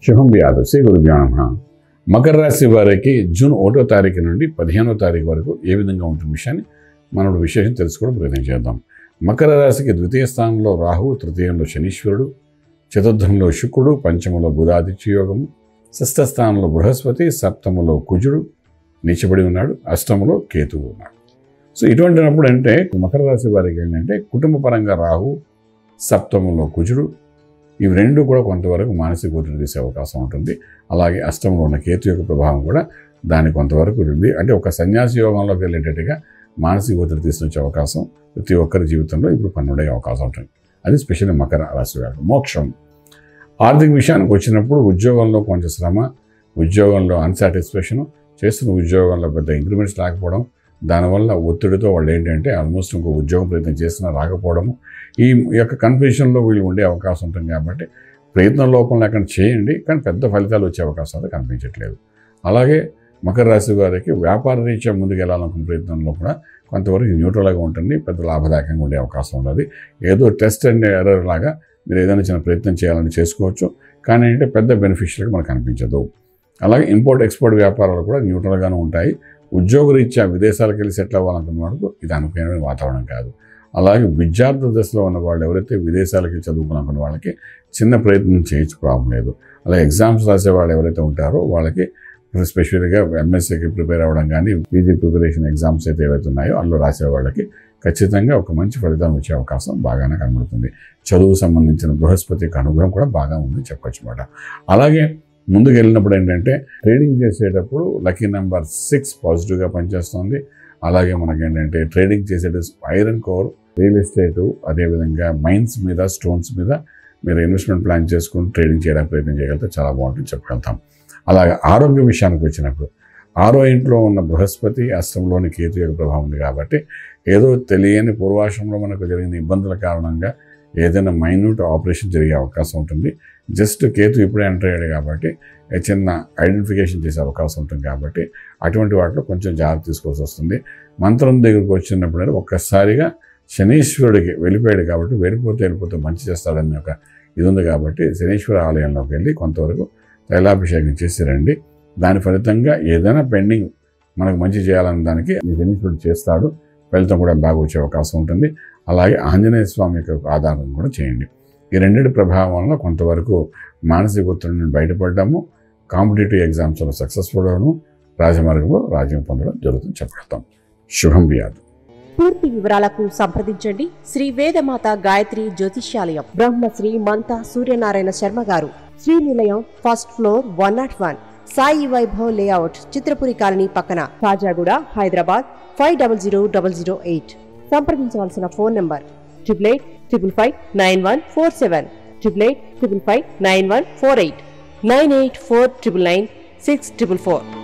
శుభం వ్యాధు శ్రీ గురుభ్యో నమః. మకర రాశి వారికి జూన్ 1వ తారీఖు నుండి 15వ తారీఖు వరకు ఏ విధంగా ఉంటుంది విషయాన్ని మనం విశేషం తెలుసుకోవడం ప్రయత్నం చేద్దాం. మకర రాశికి ద్వితీయ స్థానంలో రాహువు, తృతీయంలో శనీశ్వరుడు, చతుర్థంలో శుక్రుడు, పంచమంలో బుధాదిత్య యోగము, షష్ఠ స్థానంలో బృహస్పతి, సప్తములో కుజుడు నీచబడి ఉన్నాడు, అష్టములో కేతువు ఉన్నాడు. సో ఇటువంటినప్పుడు అంటే మకర రాశి వారికి ఏంటంటే కుటుంబ పరంగా రాహు, సప్తములో కుజుడు, ఇవి రెండు కూడా కొంతవరకు మానసిక ఒత్తిడి తీసే అవకాశం ఉంటుంది. అలాగే అష్టంలో ఉన్న కేతు యొక్క ప్రభావం కూడా దానికి కొంతవరకు ఉంది. అంటే ఒక సన్యాసి యోగంలోకి వెళ్ళేటట్టుగా మానసిక ఒత్తిడి తీసుకొచ్చే అవకాశం ప్రతి ఒక్కరి జీవితంలో ఇప్పుడు పన్నుడే అవకాశం ఉంటుంది. అది స్పెషల్లీ మకర రాశి వారికి. మోక్షం ఆర్థిక విషయానికి వచ్చినప్పుడు ఉద్యోగంలో కొంచెం శ్రమ, ఉద్యోగంలో అన్సాటిస్ఫాక్షన్, చేస్తున్న ఉద్యోగంలో పెద్ద ఇంక్రిమెంట్స్ రాకపోవడం, దానివల్ల ఒత్తిడితో వాళ్ళు ఏంటంటే ఆల్మోస్ట్ ఇంకో ఉద్యోగం ప్రయత్నం చేసినా రాకపోవడము, ఈ యొక్క కన్ఫ్యూషన్లో వీళ్ళు ఉండే అవకాశం ఉంటుంది. కాబట్టి ప్రయత్నం లోపం లేకుండా చేయండి, కానీ పెద్ద ఫలితాలు వచ్చే అవకాశాలు కనిపించట్లేదు. అలాగే మకర రాశి వారికి వ్యాపార రీత్యా ముందుకు వెళ్ళాలనుకున్న ప్రయత్నంలో కూడా కొంతవరకు న్యూట్రల్గా ఉంటుంది, పెద్ద లాభదాయకంగా ఉండే అవకాశం ఉన్నది. ఏదో టెస్ట్ అండ్ ఎర్రర్ లాగా మీరు ఏదైనా చిన్న ప్రయత్నం చేయాలని చేసుకోవచ్చు, కానీ అంటే పెద్ద బెనిఫిషియల్గా మనకు కనిపించదు. అలాగే ఇంపోర్ట్ ఎక్స్పోర్ట్ వ్యాపారాలు కూడా న్యూట్రల్గానే ఉంటాయి. ఉద్యోగరీత్యా విదేశాలకు వెళ్ళి సెటిల్ అవ్వాలనుకున్న వరకు ఇది అనుకూలమైన వాతావరణం కాదు. అలాగే విద్యార్థి దశలో ఉన్న వాళ్ళు ఎవరైతే విదేశాలకి చదువుకునుకున్న వాళ్ళకి చిన్న ప్రయత్నం చేయొచ్చు, ప్రాబ్లం లేదు. అలాగే ఎగ్జామ్స్ రాసే వాళ్ళు ఎవరైతే ఉంటారో వాళ్ళకి స్పెషల్గా ఎంఎస్సీకి ప్రిపేర్ అవ్వడం కానీ, పీజీ ప్రిపరేషన్ ఎగ్జామ్స్ అయితే ఏవైతే ఉన్నాయో అందులో రాసే వాళ్ళకి ఖచ్చితంగా ఒక మంచి ఫలితం వచ్చే అవకాశం బాగానే కనబడుతుంది. చదువు సంబంధించిన బృహస్పతి యొక్క అనుగ్రహం కూడా బాగా ఉందని చెప్పొచ్చు అన్నమాట. అలాగే ముందుకు వెళ్ళినప్పుడు ఏంటంటే ట్రేడింగ్ చేసేటప్పుడు లక్కీ నెంబర్ 6 పాజిటివ్గా పనిచేస్తుంది. అలాగే మనకేంటంటే ట్రేడింగ్ చేసేటప్పుడు ఐరన్ కోర్, రియల్ ఎస్టేటు, అదేవిధంగా మైన్స్ మీద, స్టోన్స్ మీద మీరు ఇన్వెస్ట్మెంట్ ప్లాన్ చేసుకుని ట్రేడింగ్ చేయడానికి ప్రయత్నం చేయగలిగితే చాలా బాగుంటుంది చెప్పగలుగుతాం. అలాగే ఆరోగ్య విషయానికి వచ్చినప్పుడు 6వ ఇంట్లో ఉన్న బృహస్పతి, అష్టంలోని కేతు యొక్క ప్రభావం ఉంది. కాబట్టి ఏదో తెలియని పూర్వాశ్రమంలో మనకు జరిగిన ఇబ్బందుల కారణంగా ఏదైనా మైన్యూట్ ఆపరేషన్ జరిగే అవకాశం ఉంటుంది. జస్ట్ కేతు ఇప్పుడే ఎంటర్ అయ్యాడు కాబట్టి చిన్న ఐడెంటిఫికేషన్ చేసే అవకాశం ఉంటుంది. కాబట్టి అటువంటి వాటిలో కొంచెం జాగ్రత్త తీసుకోవాల్సి వస్తుంది. మంత్రం దగ్గరకు వచ్చినప్పుడు ఒక్కసారిగా శనీశ్వరుడికి వెళ్ళిపోయాడు కాబట్టి వెళ్ళిపోతే మంచి చేస్తాడని ఒక ఇది ఉంది. కాబట్టి శనీశ్వర ఆలయంలోకి వెళ్ళి కొంతవరకు తైలాభిషేకం చేసి రండి. దాని ఫలితంగా ఏదైనా పెండింగ్ మనకు మంచి చేయాలన్న దానికి శనీశ్వరుడు చేస్తాడు, ఫలితం కూడా బాగా వచ్చే అవకాశం ఉంటుంది. అలాగే ఆంజనేయ స్వామి యొక్క ఆధారం కూడా చేయండి. ఈ రెండింటి ప్రభావం వలన కొంతవరకు మానసిక ఒత్తిడి నుండి బయటపడ్డాము, కాంపిటేటివ్ ఎగ్జామ్స్లో సక్సెస్ఫుల్ అవడం, రాజమార్గంలో రాజ్యం పొందడం జరుగుతుంది చెప్పగలుగుతాం. శుభం వ్యాధు. పూర్తి వివరాలకు సంప్రదించండి శ్రీ వేదమాత గాయత్రి జ్యోతిష్యాలయం, బ్రహ్మశ్రీ మంతా సూర్యనారాయణ శర్మ గారు, Srinilayam, first floor, 101, Sai Vaibhav layout, Chitrapuri colony పక్కన, కాజాగూడ, హైదరాబాద్ 500008. సంప్రదించవలసిన ఫోన్ నంబర్ 8855559147, 8855559148, 9849996644.